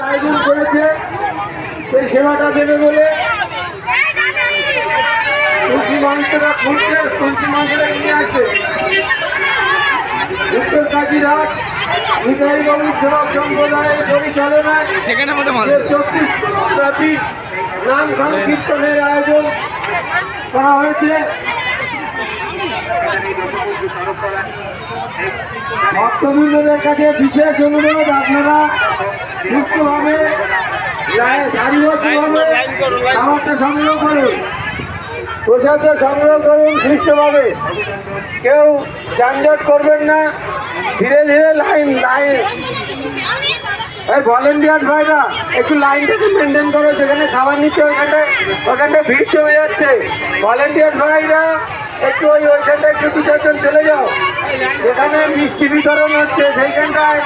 আয়োজন করেছে সেই সেবাটা দেবে বলে তুলসী মন্ত্রটা খুলছে, তুলসী মন্ত্রটা নিয়ে আসছে উত্তর কাজীরাজ নিতাই বাবু সেবক সম্প্রদায়ের পরিচালনায় 34ব্যাপী নাম সংকীর্তনের আয়োজন করা হয়েছে। ভক্তবৃন্দদের কাছে বিশেষ অনুরোধ, আপনারা সুস্থভাবে সারিবদ্ধভাবে খাবারটা সংগ্রহ করুন, প্রসাদটা সংগ্রহ করুন সুস্থভাবে, কেউ যানজট করবেন না, ধীরে ধীরে লাইন এই ভলেন্টিয়ার ভাইরা একটু লাইনটাকে মেনটেন করো, যেখানে খাবার নিচ্ছে ওখানটা ভিড় জমে যাচ্ছে। ভলেন্টিয়ার ভাইরা একটু ওইখানটা একটু 2 চারজন চলে যাও, যেখানে মিষ্টি বিতরণ হচ্ছে সেইখানটায়